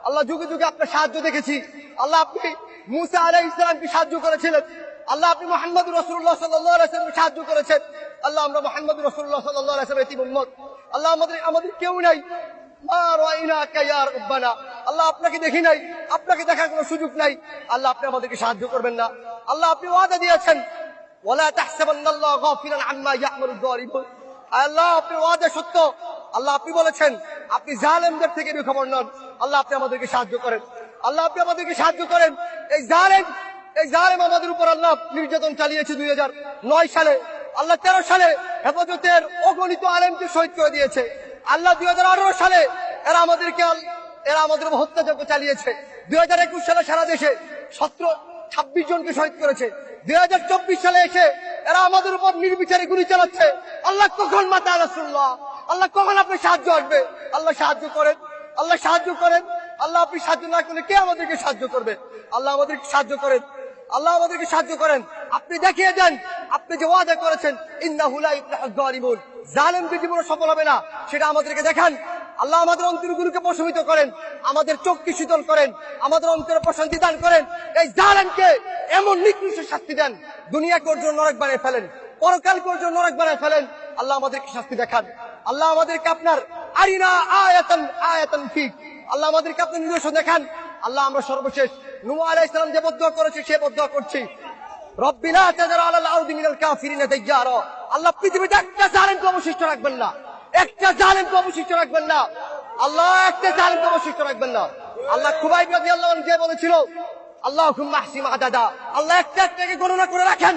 আল্লাহ যুগে যুগে আপনার সাহায্য দেখেছি। আল্লাহ আপনি মুসা আলাইহিস সালামকে সাহায্য করেছিলেন। আল্লাহ আপনি মুহাম্মদুর রাসূলুল্লাহ সাল্লাল্লাহু আলাইহি ওয়াসাল্লামকে সাহায্য করেছেন। আল্লাহ আমরা মুহাম্মদুর রাসূলুল্লাহ সাল্লাল্লাহু আলাইহি ওয়াসাল্লামের এতিম উম্মত। আল্লাহ আমাদের কেউ নাই। মা রাআইনাকা ইয়া রাব্বানা, আল্লাহ আপনাকে দেখি নাই, আপনাকে দেখার কোনো সুযোগ নাই। আল্লাহ আপনি আমাদেরকে সাহায্য করবেন না। আল্লাহ আপনি ওয়াদা দিয়েছেন, ওয়ালা তাহসাবান্নাল্লাহ গাফিলান আম্মা ইয়া'মালুয যালিমুন। আল্লাহ আপনি ওয়াদা সত্য। আল্লাহ আপনি বলেছেন আপনি জালেমদের থেকে বেখবর নন। আল্লাহ আপনি আমাদেরকে সাহায্য করেন। আল্লাহ আপনি আমাদেরকে সাহায্য করেন। এই জালেম আমাদের উপর আল্লাহ নির্যাতন চালিয়েছে 2009 সালে। আল্লাহ 13 সালে হেফাজতের অগণিত আলেমকে শহীদ করে দিয়েছে। আল্লাহ 2018 সালে এরা আমাদের উপর হত্যাযজ্ঞ চালিয়েছে। 2021 সালে সারা দেশে 26 জনকে শহীদ করেছে। 2024 সালে এসে এরা আমাদের উপর নির্বিচারে গুলি চালাচ্ছে। আল্লাহ কখন মাতা রাসূলুল্লাহ, আল্লাহ কখন আপনার সাহায্য আসবে? আল্লাহ সাহায্য করেন, আল্লাহ সাহায্য করেন। আল্লাহ আপনি সাহায্য না করলে কে আমাদেরকে সাহায্য করবে? আল্লাহ আমাদেরকে সাহায্য করেন, আল্লাহ আমাদেরকে সাহায্য করেন। আপনি দেখিয়ে দেন, আপনি যে ওয়াদা করেছেন ইন্নাহু লা ইফলাহুয যালিমুন, জালেমদের জীবনে সফল হবে না, সেটা আমাদেরকে দেখান। আল্লাহ আমাদের অন্তরগুলোকে প্রশমিত করেন, আমাদের চোখকে শীতল করেন, আমাদের অন্তরে প্রশান্তি দান করেন। এই জালেমকে এমন নিকৃষ্ট শাস্তি দেন, দুনিয়াকে ওর জন্য নরক বানিয়ে ফেলেন, পরকালকে ওর জন্য নরক বানিয়ে ফেলেন। আল্লাহ আমাদেরকে শাস্তি দেখান। আল্লাহ আমাদেরকে আপনার আরিনা আয়াতান ফিক, আল্লাহ আমাদেরকে আপনার নিদর্শন দেখান। আল্লাহ আমরা সর্বশেষ নূহ আলাইহিস সালাম যে বদদুয়া করেছে সে বদদুয়া করছি, রব্বি লা তাযার আলাল আরদি মিনাল কাফিরিনা দাইয়ারা। আল্লাহ পৃথিবীতে একটা জালেমকে অবশিষ্ট রাখবেন না, একটা জালেমকে অবশিষ্ট রাখবেন না। আল্লাহ একটা জালেমকে অবশিষ্ট রাখবেন না। আল্লাহ খুবাইব রাদিয়াল্লাহু আনহু যে বলেছিল আল্লাহুম্মা আহসিম আদাদা, আল্লাহ একটা একটাকে গণনা করে রাখেন।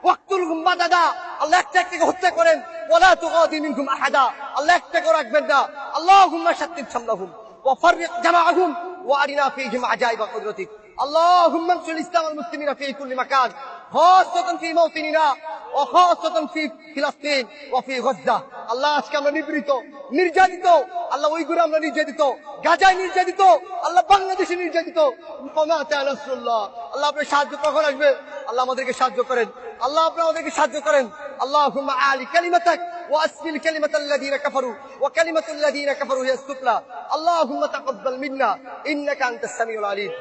ওয়াকতুলহুম বাদাদা, আল্লাহ একটা একটাকে হত্যা করেন। ওয়ালা তুগাদি মিনহুম আহাদা, আল্লাহ একটাকে রাখবেন না। আল্লাহুম্মা শাত্তিত শামলাহুম ওয়া ফাররিক জামাআহুম ওয়া আরিনা ফীহিম আজাইবা কুদরতিক। اللهم انصر الاسلام والمسلمين في كل مكان، خاصة في موطننا وخاصة في فلسطين وفي غزة। আল্লাহ আজকে আমরা নিপীড়িত, নির্যাতিত। আল্লাহ উইগুরে আমরা নির্যাতিত, গাজায় নির্যাতিত, আল্লাহ বাংলাদেশে নির্যাতিত। আল্লাহ আপনার সাহায্য কখন আসবে? আল্লাহ আমাদেরকে সাহায্য করেন, আল্লাহ আপনি আমাদেরকে সাহায্য করেন। اللهم اعل كلمتك واسفل كلمة الذين كفروا وكلمة الذين كفروا هي السفلى. اللهم تقبل منا انك انت السميع العليم.